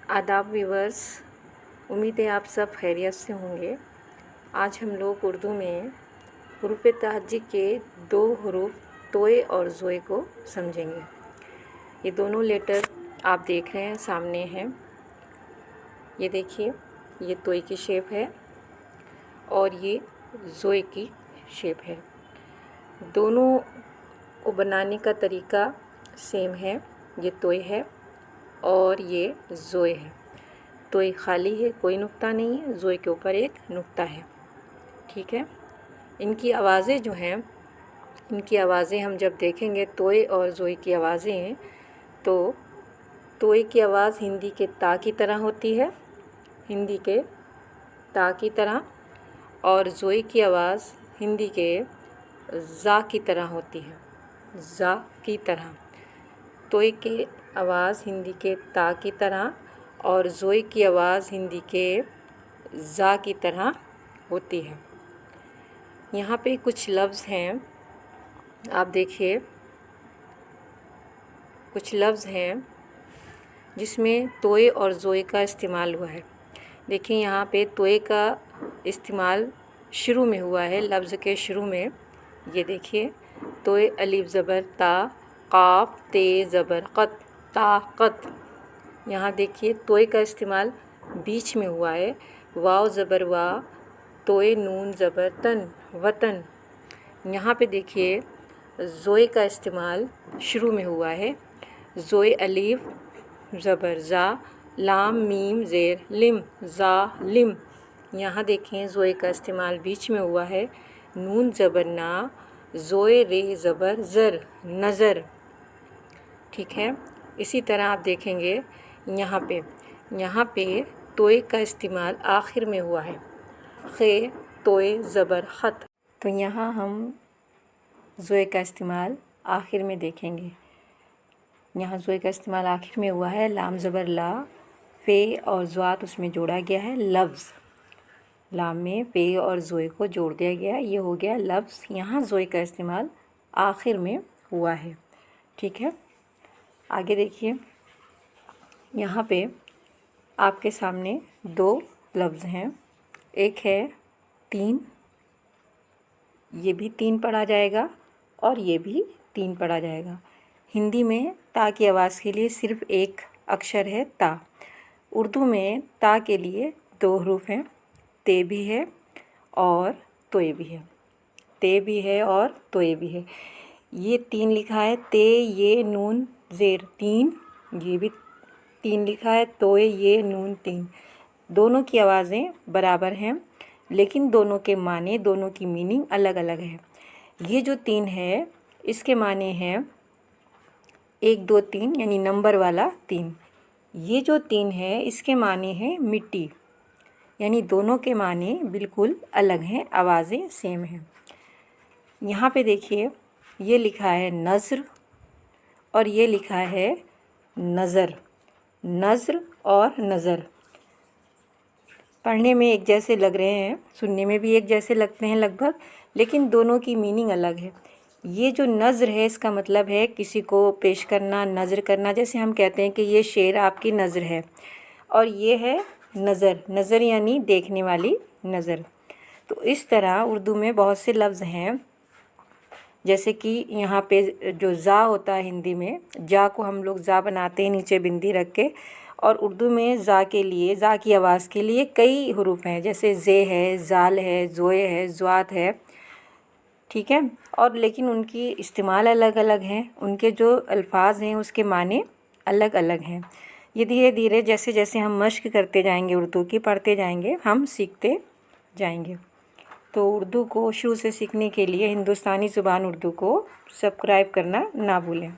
आदाब व्यूवर्स, उम्मीद है आप सब खैरियत से होंगे। आज हम लोग उर्दू में हुरूफ़ तहज्जी के 2 हरूफ तोए और ज़ोए को समझेंगे। ये दोनों लेटर आप देख रहे हैं, सामने हैं। ये देखिए, ये तोए की शेप है और ये ज़ोए की शेप है। दोनों को बनाने का तरीका सेम है। ये तोए है और ये ज़ोए है। तोए खाली है, कोई नुक्ता नहीं है, ज़ोए के ऊपर एक नुक्ता है। ठीक है। इनकी आवाज़ें जो हैं, इनकी आवाज़ें हम जब देखेंगे, तोए और ज़ोए की आवाज़ें हैं, तो तोए की आवाज़ हिंदी के ता की तरह होती है, हिंदी के ता की तरह, और ज़ोए की आवाज़ हिंदी के ज़ा की तरह होती है, ज़ा की तरह। तोए की आवाज़ हिंदी के ता की तरह और ज़ोए की आवाज़ हिंदी के ज़ा की तरह होती है। यहाँ पे कुछ लफ्ज़ हैं, आप देखिए, कुछ लफ्ज़ हैं जिसमें तोए और ज़ोए का इस्तेमाल हुआ है। देखिए, यहाँ पे तोए का इस्तेमाल शुरू में हुआ है, लफ्ज़ के शुरू में। ये देखिए, तोए अलिफ ज़बर ता, क़ाफ़ ते ज़बर क़त, ताक़त। यहाँ देखिए, तोए का इस्तेमाल बीच में हुआ है, वाव ज़बर वा, तोए नून ज़बर तन, वतन। यहाँ पे देखिए, ज़ोए का इस्तेमाल शुरू में हुआ है, ज़ोए अलिफ ज़बर ज़ा, लाम मीम ज़ेर लिम, ज़ा लिम। यहाँ देखें, ज़ोए का इस्तेमाल बीच में हुआ है, नून ज़बर ना, ज़ोए रे ज़बर ज़र, नज़र। ठीक है। इसी तरह आप देखेंगे, यहाँ पे तोए का इस्तेमाल आखिर में हुआ है, खे तोए ज़बर ख़त। तो यहाँ हम ज़ोए का इस्तेमाल आखिर में देखेंगे। यहाँ ज़ोए का इस्तेमाल आखिर में हुआ है, लाम ज़बर ला, फ़े और ज़्वात उसमें जोड़ा गया है, लफ्ज़। लाम में फ़े और ज़ोए को जोड़ दिया गया, ये हो गया लफ्ज़। यहाँ ज़ोए का इस्तेमाल आखिर में हुआ है। ठीक है। आगे देखिए, यहाँ पे आपके सामने 2 लफ्ज़ हैं। एक है 3, ये भी 3 पढ़ा जाएगा और ये भी 3 पढ़ा जाएगा। हिंदी में ता की आवाज़ के लिए सिर्फ़ एक अक्षर है, ता। उर्दू में ता के लिए 2 हरूफ हैं, ते भी है और तोए भी है। ते भी है और तोए भी है। ये 3 लिखा है, ते ये नून ज़ेर 3, ये भी 3 लिखा है, तोए ये नून 3। दोनों की आवाज़ें बराबर हैं, लेकिन दोनों के माने, दोनों की मीनिंग अलग अलग है। ये जो 3 है, इसके माने हैं 1 2 3, यानी नंबर वाला 3। ये जो 3 है, इसके माने हैं मिट्टी, यानी दोनों के माने बिल्कुल अलग हैं, आवाज़ें सेम हैं। यहाँ पे देखिए, ये लिखा है नज़्र और ये लिखा है नज़र। नज़्र और नज़र पढ़ने में एक जैसे लग रहे हैं, सुनने में भी एक जैसे लगते हैं लगभग, लेकिन दोनों की मीनिंग अलग है। ये जो नज़्र है, इसका मतलब है किसी को पेश करना, नज़र करना। जैसे हम कहते हैं कि ये शेर आपकी नज़र है, और ये है नज़र। नज़र यानी देखने वाली नज़र। तो इस तरह उर्दू में बहुत से लफ्ज़ हैं, जैसे कि यहाँ पे जो ज़ा होता है, हिंदी में जा को हम लोग ज़ा बनाते हैं नीचे बिंदी रख के, और उर्दू में ज़ा के लिए, ज़ा की आवाज़ के लिए कई हरूफ हैं, जैसे ज़े है, ज़ाल है, ज़ोए है, ज़्वात है। ठीक है। और लेकिन उनकी इस्तेमाल अलग अलग हैं, उनके जो अल्फाज हैं उसके माने अलग अलग हैं। ये धीरे धीरे जैसे जैसे हम मश्क करते जाएंगे, उर्दू की पढ़ते जाएंगे, हम सीखते जाएंगे। तो उर्दू को शुरू से सीखने के लिए हिंदुस्तानी ज़ुबान उर्दू को सब्सक्राइब करना ना भूलें।